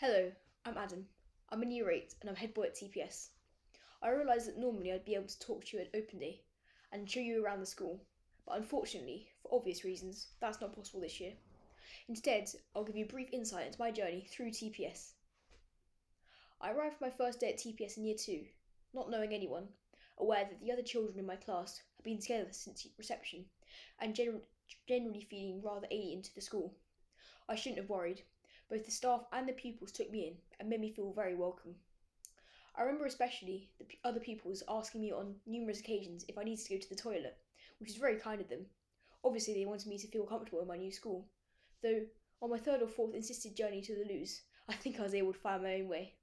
Hello, I'm Adam. I'm in year 8 and I'm head boy at TPS. I realised that normally I'd be able to talk to you at open day and show you around the school, but unfortunately, for obvious reasons, that's not possible this year. Instead, I'll give you a brief insight into my journey through TPS. I arrived for my first day at TPS in year 2, not knowing anyone, aware that the other children in my class had been together since reception, and generally feeling rather alien to the school. I shouldn't have worried. Both the staff and the pupils took me in and made me feel very welcome. I remember especially the other pupils asking me on numerous occasions if I needed to go to the toilet, which was very kind of them. Obviously, they wanted me to feel comfortable in my new school, though on my third or fourth insisted journey to the loos, I think I was able to find my own way.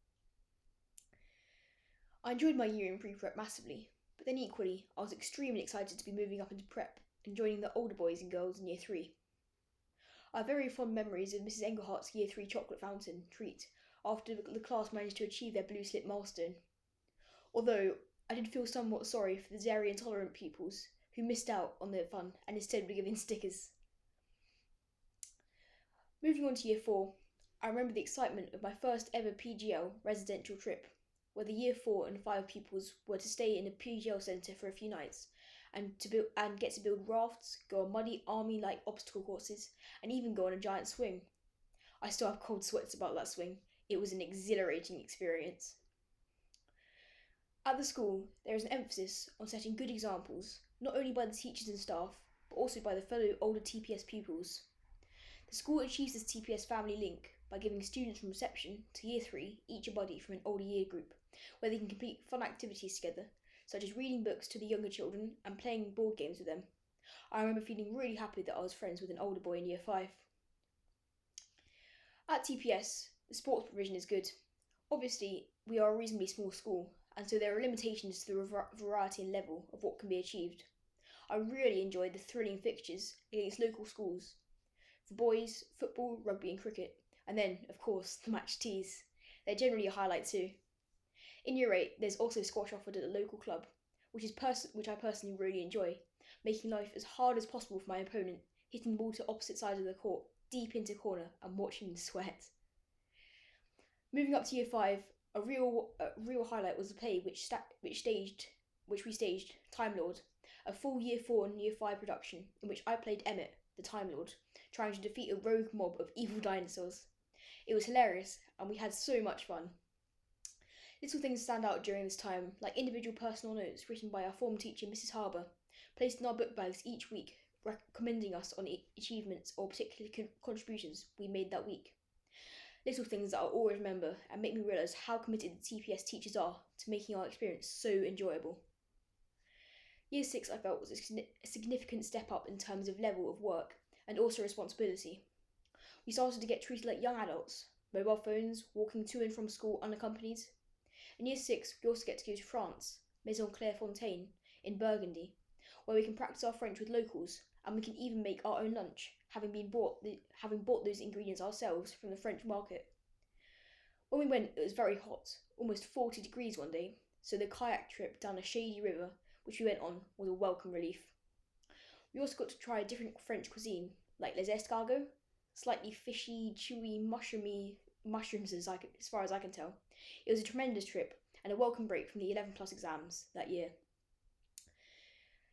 I enjoyed my year in pre-prep massively, but then equally, I was extremely excited to be moving up into prep and joining the older boys and girls in year 3. I have very fond memories of Mrs. Englehart's Year 3 chocolate fountain treat after the class managed to achieve their blue slip milestone. Although I did feel somewhat sorry for the dairy intolerant pupils who missed out on the fun and instead were given stickers. Moving on to Year 4, I remember the excitement of my first ever PGL residential trip, where the Year 4 and 5 pupils were to stay in a PGL centre for a few nights and get to build rafts, go on muddy army-like obstacle courses, and even go on a giant swing. I still have cold sweats about that swing. It was an exhilarating experience. At the school, there is an emphasis on setting good examples, not only by the teachers and staff, but also by the fellow older TPS pupils. The school achieves this TPS family link by giving students from reception to Year 3 each a buddy from an older year group, where they can complete fun activities together, such as reading books to the younger children and playing board games with them. I remember feeling really happy that I was friends with an older boy in Year 5. At TPS, the sports provision is good. Obviously, we are a reasonably small school, and so there are limitations to the variety and level of what can be achieved. I really enjoyed the thrilling fixtures against local schools. For boys, football, rugby and cricket, and then, of course, the match tees. They're generally a highlight too. In Year 8, there's also squash offered at the local club, which I personally really enjoy, making life as hard as possible for my opponent, hitting the ball to opposite sides of the court, deep into corner, and watching them sweat. Moving up to Year 5, a real highlight was the play which we staged, Time Lord, a full Year 4 and Year 5 production in which I played Emmett, the Time Lord, trying to defeat a rogue mob of evil dinosaurs. It was hilarious, and we had so much fun. Little things stand out during this time, like individual personal notes written by our form teacher, Mrs. Harbour, placed in our book bags each week, recommending us on achievements or particular contributions we made that week. Little things that I'll always remember and make me realise how committed the TPS teachers are to making our experience so enjoyable. Year 6 I felt was a significant step up in terms of level of work and also responsibility. We started to get treated like young adults, mobile phones, walking to and from school unaccompanied. In Year 6 we also get to go to France, Maison Clairefontaine, in Burgundy, where we can practice our French with locals, and we can even make our own lunch, having bought those ingredients ourselves from the French market. When we went, it was very hot, almost 40 degrees one day, so the kayak trip down a shady river, which we went on, was a welcome relief. We also got to try different French cuisine, like les escargots, slightly fishy, chewy, mushrooms as far as I can tell. It was a tremendous trip and a welcome break from the 11 plus exams that year.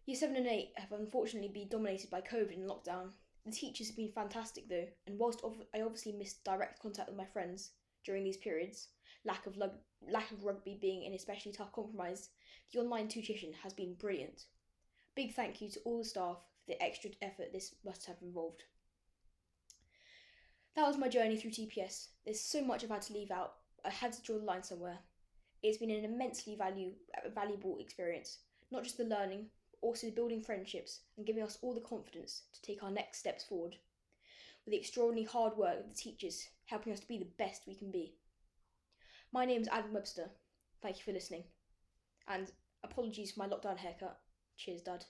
Year 7 and 8 have unfortunately been dominated by COVID and lockdown. The teachers have been fantastic though, and whilst I obviously missed direct contact with my friends during these periods, lack of rugby being an especially tough compromise, the online tuition has been brilliant. Big thank you to all the staff for the extra effort this must have involved. That was my journey through TPS. There's so much I've had to leave out. I had to draw the line somewhere. It's been an immensely valuable experience, not just the learning, but also the building friendships and giving us all the confidence to take our next steps forward, with the extraordinary hard work of the teachers helping us to be the best we can be. My name is Adam Webster. Thank you for listening. And apologies for my lockdown haircut. Cheers, Dad.